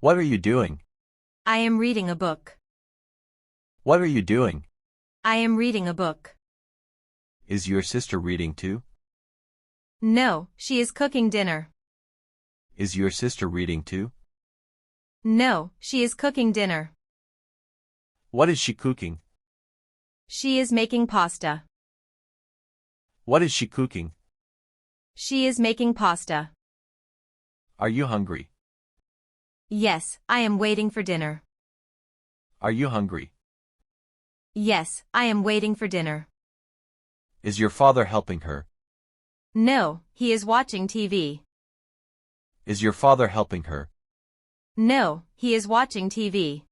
What are you doing? I am reading a book. What are you doing? I am reading a book. Is your sister reading too? No, she is cooking dinner. Is your sister reading too? No, she is cooking dinner. What is she cooking? She is making pasta. What is she cooking? She is making pasta. Are you hungry? Yes, I am waiting for dinner. Are you hungry? Yes, I am waiting for dinner. Is your father helping her? No, he is watching TV. Is your father helping her? No, he is watching TV.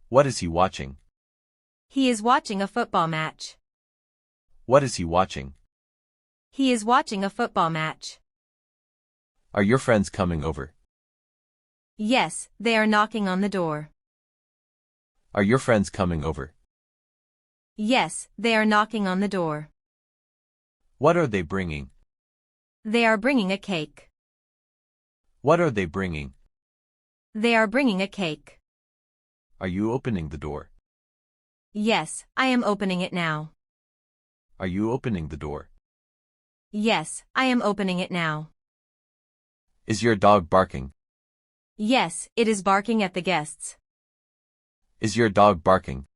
What is he watching? He is watching a football match. What is he watching? He is watching a football match. Are your friends coming over? Yes, they are knocking on the door. Are your friends coming over? Yes, they are knocking on the door. What are they bringing? They are bringing a cake. What are they bringing? They are bringing a cake. Are you opening the door? Yes, I am opening it now. Are you opening the door? Yes, I am opening it now. Is your dog barking? Yes, it is barking at the guests. Is your dog barking?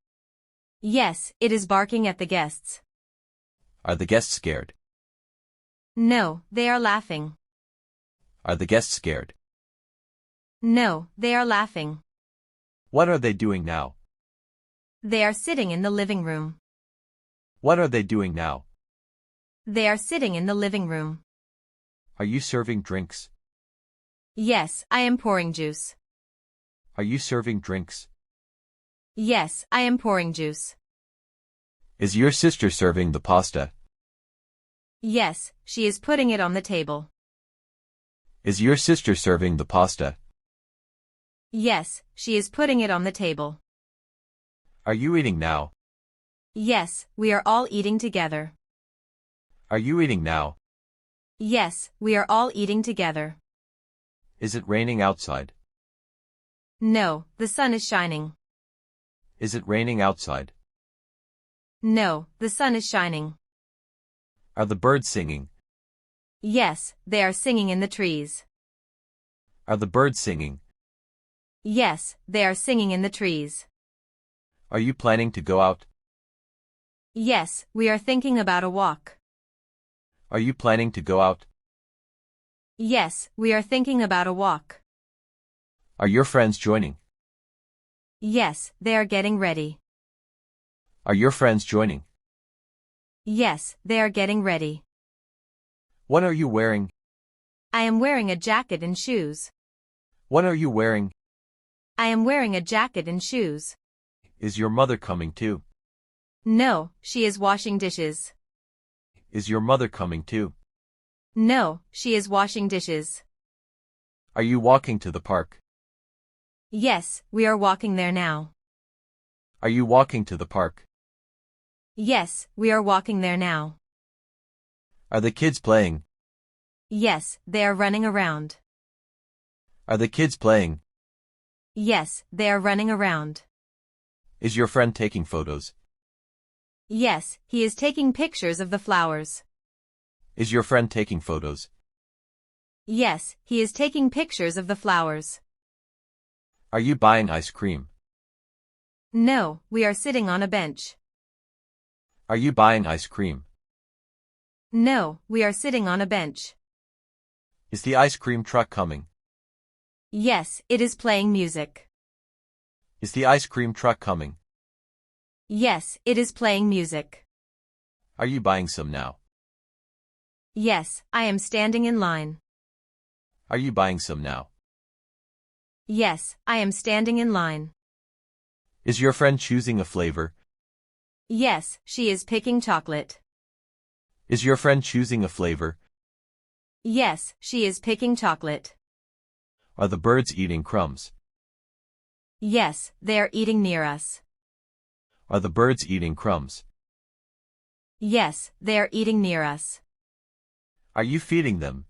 Yes, it is barking at the guests. Are the guests scared? No, they are laughing. Are the guests scared? No, they are laughing. What are they doing now? They are sitting in the living room. What are they doing now? They are sitting in the living room. Are you serving drinks? Yes, I am pouring juice. Are you serving drinks? Yes, I am pouring juice. Is your sister serving the pasta? Yes, she is putting it on the table. Is your sister serving the pasta? Yes, she is putting it on the table. Are you eating now? Yes, we are all eating together. Are you eating now? Yes, we are all eating together. Is it raining outside? No, the sun is shining. Is it raining outside? No, the sun is shining. Are the birds singing? Yes, they are singing in the trees. Are the birds singing? Yes, they are singing in the trees. Are you planning to go out? Yes, we are thinking about a walk. Are you planning to go out? Yes, we are thinking about a walk. Are your friends joining? Yes, they are getting ready. Are your friends joining? Yes, they are getting ready. What are you wearing? I am wearing a jacket and shoes. What are you wearing? I am wearing a jacket and shoes. Is your mother coming too? No, she is washing dishes. Is your mother coming too? No, she is washing dishes. Are you walking to the park? Yes, we are walking there now. Are you walking to the park? Yes, we are walking there now. Are the kids playing? Yes, they are running around. Are the kids playing? Yes, they are running around. Is your friend taking photos? Yes, he is taking pictures of the flowers. Is your friend taking photos? Yes, he is taking pictures of the flowers. Are you buying ice cream? No, we are sitting on a bench. Are you buying ice cream? No, we are sitting on a bench. Is the ice cream truck coming? Yes, it is playing music. Is the ice cream truck coming? Yes, it is playing music. Are you buying some now? Yes, I am standing in line. Are you buying some now? Yes, I am standing in line. Is your friend choosing a flavor? Yes, she is picking chocolate. Is your friend choosing a flavor? Yes, she is picking chocolate. Are the birds eating crumbs? Yes, they are eating near us. Are the birds eating crumbs? Yes, they are eating near us. Are you feeding them?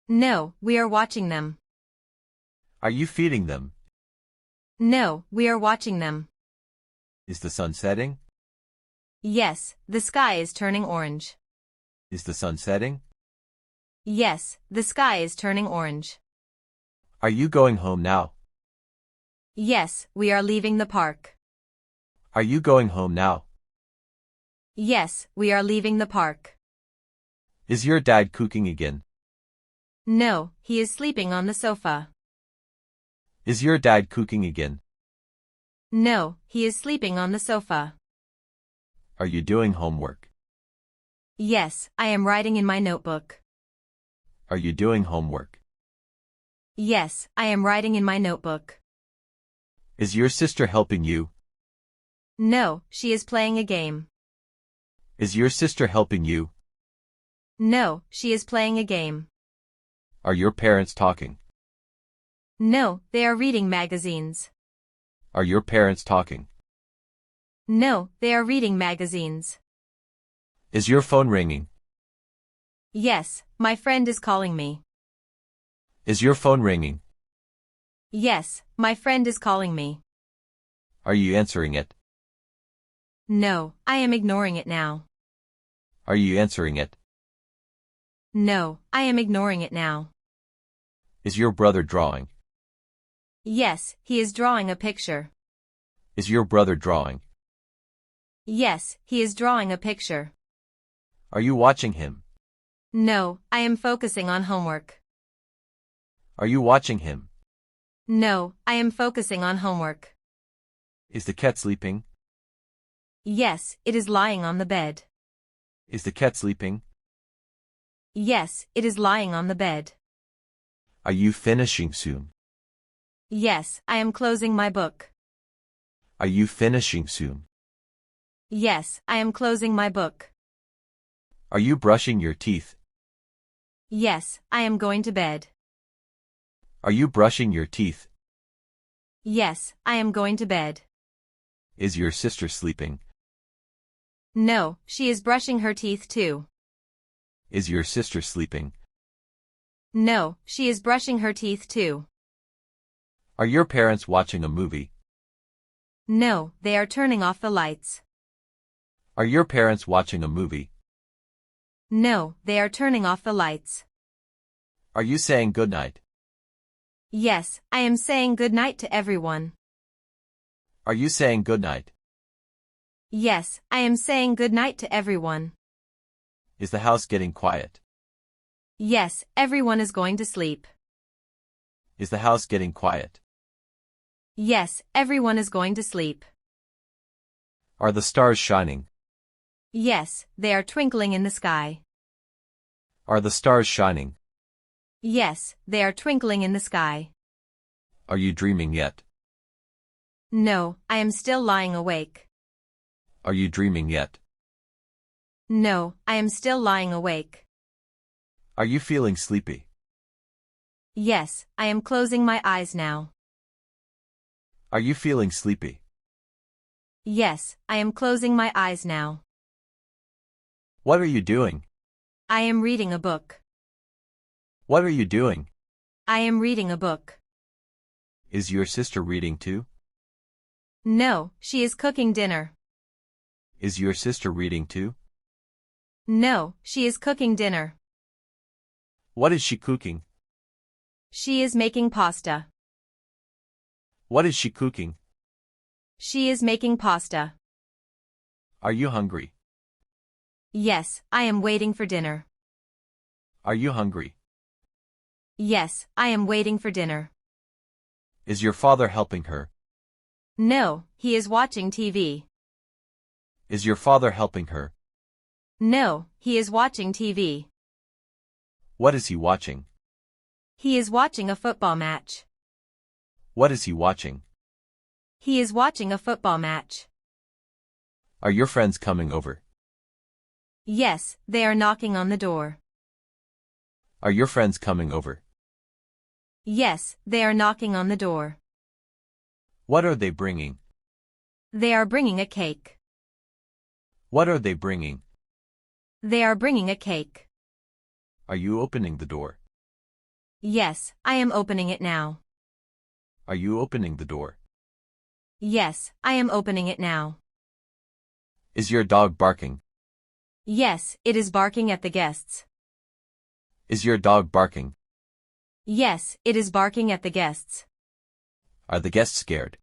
No, we are watching them. Are you feeding them? No, we are watching them. Is the sun setting? Yes, the sky is turning orange. Is the sun setting? Yes, the sky is turning orange. Are you going home now? Yes, we are leaving the park. Are you going home now? Yes, we are leaving the park. Is your dad cooking again? No, he is sleeping on the sofa. Is your dad cooking again? No, he is sleeping on the sofa. Are you doing homework? Yes, I am writing in my notebook. Are you doing homework? Yes, I am writing in my notebook. Is your sister helping you? No, she is playing a game. Is your sister helping you? No, she is playing a game. Are your parents talking? No, they are reading magazines. Are your parents talking? No, they are reading magazines. Is your phone ringing? Yes, my friend is calling me. Is your phone ringing? Yes, my friend is calling me. Are you answering it? No, I am ignoring it now. Are you answering it? No, I am ignoring it now. Is your brother drawing? Yes, he is drawing a picture. Is your brother drawing? Yes, he is drawing a picture. Are you watching him? No, I am focusing on homework. Are you watching him? No, I am focusing on homework. Is the cat sleeping? Yes, it is lying on the bed. Is the cat sleeping? Yes, it is lying on the bed. Are you finishing soon? Yes, I am closing my book. Are you finishing soon? Yes, I am closing my book. Are you brushing your teeth? Yes, I am going to bed. Are you brushing your teeth? Yes, I am going to bed. Is your sister sleeping? No, she is brushing her teeth too. Is your sister sleeping? No, she is brushing her teeth too. Are your parents watching a movie? No, they are turning off the lights. Are your parents watching a movie? No, they are turning off the lights. Are you saying goodnight? Yes, I am saying good night to everyone. Are you saying goodnight? Yes, I am saying good night to everyone. Is the house getting quiet? Yes, everyone is going to sleep. Is the house getting quiet? Yes, everyone is going to sleep. Are the stars shining? Yes, they are twinkling in the sky. Are the stars shining? Yes, they are twinkling in the sky. Are you dreaming yet? No, I am still lying awake. Are you dreaming yet? No, I am still lying awake. Are you feeling sleepy? Yes, I am closing my eyes now. Are you feeling sleepy? Yes, I am closing my eyes now. What are you doing? I am reading a book. What are you doing? I am reading a book. Is your sister reading too? No, she is cooking dinner. Is your sister reading too? No, she is cooking dinner. What is she cooking? She is making pasta. What is she cooking? She is making pasta. Are you hungry? Yes, I am waiting for dinner. Are you hungry? Yes, I am waiting for dinner. Is your father helping her? No, he is watching TV. Is your father helping her? No, he is watching TV. What is he watching? He is watching a football match. What is he watching? He is watching a football match. Are your friends coming over? Yes, they are knocking on the door. Are your friends coming over? Yes, they are knocking on the door. What are they bringing? They are bringing a cake. What are they bringing? They are bringing a cake. Are you opening the door? Yes, I am opening it now. Are you opening the door? Yes, I am opening it now. Is your dog barking? Yes, it is barking at the guests. Is your dog barking? Yes, it is barking at the guests. Are the guests scared?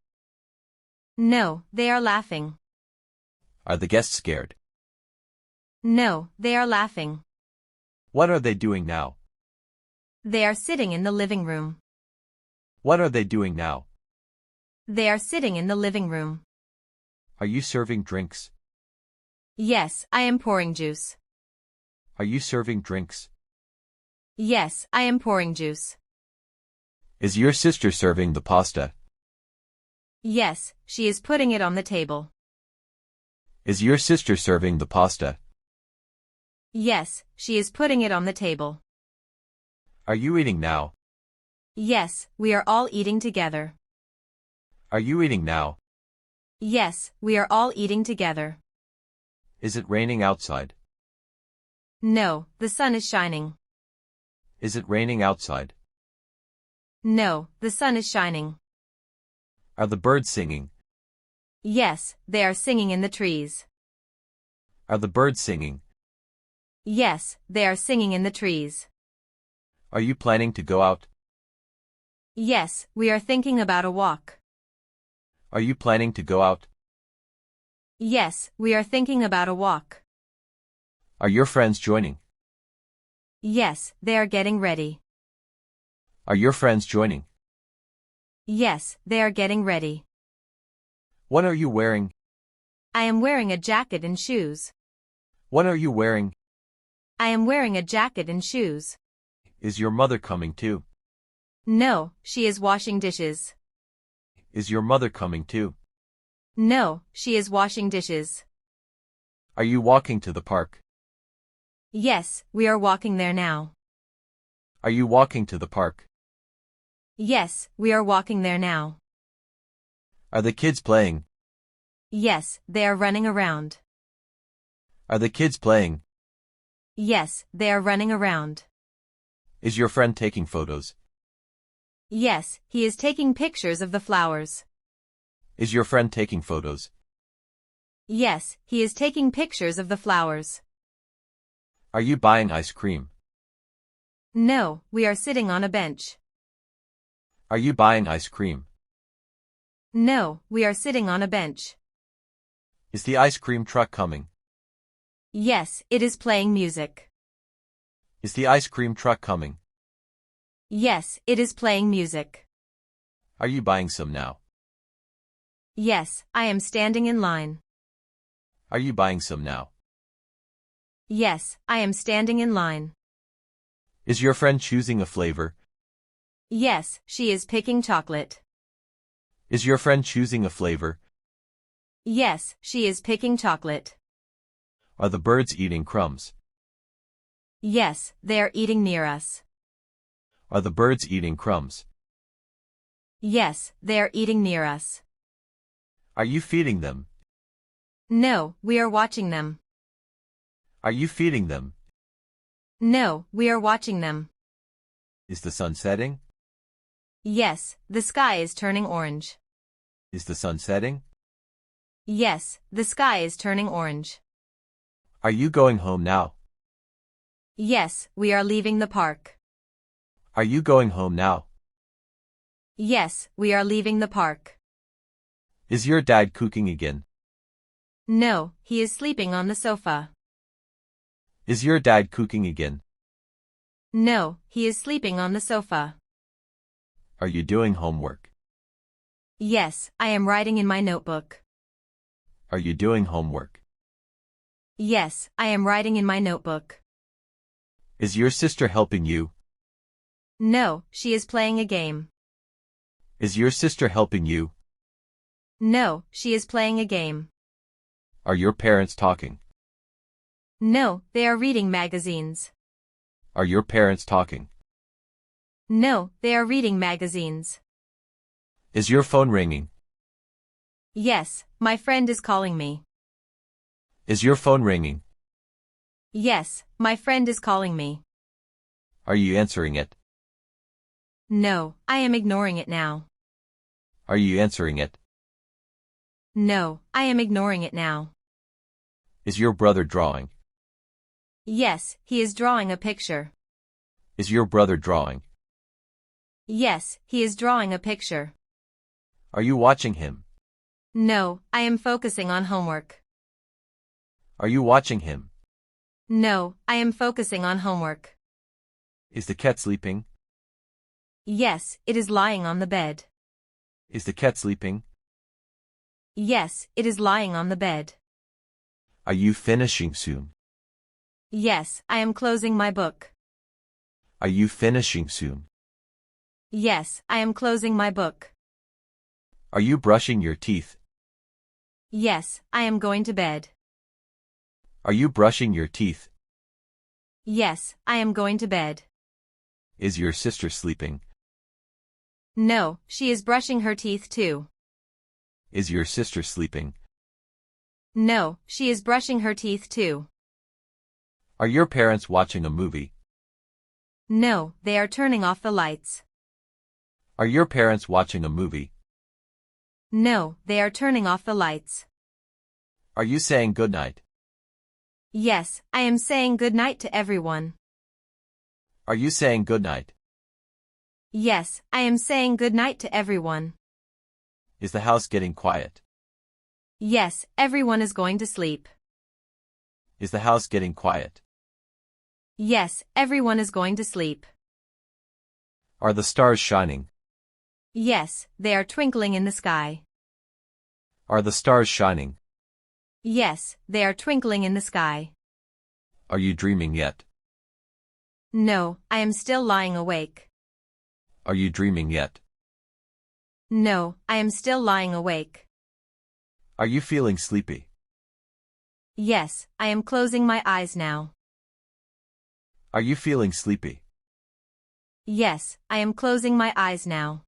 No, they are laughing. Are the guests scared? No, they are laughing. What are they doing now? They are sitting in the living room. What are they doing now? They are sitting in the living room. Are you serving drinks? Yes, I am pouring juice. Are you serving drinks? Yes, I am pouring juice. Is your sister serving the pasta? Yes, she is putting it on the table. Is your sister serving the pasta? Yes, she is putting it on the table. Are you eating now? Yes, we are all eating together. Are you eating now? Yes, we are all eating together. Is it raining outside? No, the sun is shining. Is it raining outside? No, the sun is shining. Are the birds singing? Yes, they are singing in the trees. Are the birds singing? Yes, they are singing in the trees. Are you planning to go out? Yes, we are thinking about a walk. Are you planning to go out? Yes, we are thinking about a walk. Are your friends joining? Yes, they are getting ready. Are your friends joining? Yes, they are getting ready. What are you wearing? I am wearing a jacket and shoes. What are you wearing? I am wearing a jacket and shoes. Is your mother coming too? No, she is washing dishes. Is your mother coming too? No, she is washing dishes. Are you walking to the park? Yes, we are walking there now. Are you walking to the park? Yes, we are walking there now. Are the kids playing? Yes, they are running around. Are the kids playing? Yes, they are running around. Is your friend taking photos? Yes, he is taking pictures of the flowers. Is your friend taking photos? Yes, he is taking pictures of the flowers. Are you buying ice cream? No, we are sitting on a bench. Are you buying ice cream? No, we are sitting on a bench. Is the ice cream truck coming? Yes, it is playing music. Is the ice cream truck coming? Yes, it is playing music. Are you buying some now? Yes, I am standing in line. Are you buying some now? Yes, I am standing in line. Is your friend choosing a flavor? Yes, she is picking chocolate. Is your friend choosing a flavor? Yes, she is picking chocolate. Are the birds eating crumbs? Yes, they are eating near us. Are the birds eating crumbs? Yes, they are eating near us. Are you feeding them? No, we are watching them. Are you feeding them? No, we are watching them. Is the sun setting? Yes, the sky is turning orange. Is the sun setting? Yes, the sky is turning orange. Are you going home now? Yes, we are leaving the park. Are you going home now? Yes, we are leaving the park. Is your dad cooking again? No, he is sleeping on the sofa. Is your dad cooking again? No, he is sleeping on the sofa. Are you doing homework? Yes, I am writing in my notebook. Are you doing homework? Yes, I am writing in my notebook. Is your sister helping you? No, she is playing a game. Is your sister helping you? No, she is playing a game. Are your parents talking? No, they are reading magazines. Are your parents talking? No, they are reading magazines. Is your phone ringing? Yes, my friend is calling me. Is your phone ringing? Yes, my friend is calling me. Are you answering it? No, I am ignoring it now. Are you answering it? No, I am ignoring it now. Is your brother drawing? Yes, he is drawing a picture. Is your brother drawing? Yes, he is drawing a picture. Are you watching him? No, I am focusing on homework. Are you watching him? No, I am focusing on homework. Is the cat sleeping? Yes, it is lying on the bed. Is the cat sleeping? Yes, it is lying on the bed. Are you finishing soon? Yes, I am closing my book. Are you finishing soon? Yes, I am closing my book. Are you brushing your teeth? Yes, I am going to bed. Are you brushing your teeth? Yes, I am going to bed. Is your sister sleeping? No, she is brushing her teeth too. Is your sister sleeping? No, she is brushing her teeth too. Are your parents watching a movie? No, they are turning off the lights. Are your parents watching a movie? No, they are turning off the lights. Are you saying goodnight? Yes, I am saying good night to everyone. Are you saying goodnight? Yes, I am saying good night to everyone. Is the house getting quiet? Yes, everyone is going to sleep. Is the house getting quiet? Yes, everyone is going to sleep. Are the stars shining? Yes, they are twinkling in the sky. Are the stars shining? Yes, they are twinkling in the sky. Are you dreaming yet? No, I am still lying awake. Are you dreaming yet? No, I am still lying awake. Are you feeling sleepy? Yes, I am closing my eyes now. Are you feeling sleepy? Yes, I am closing my eyes now.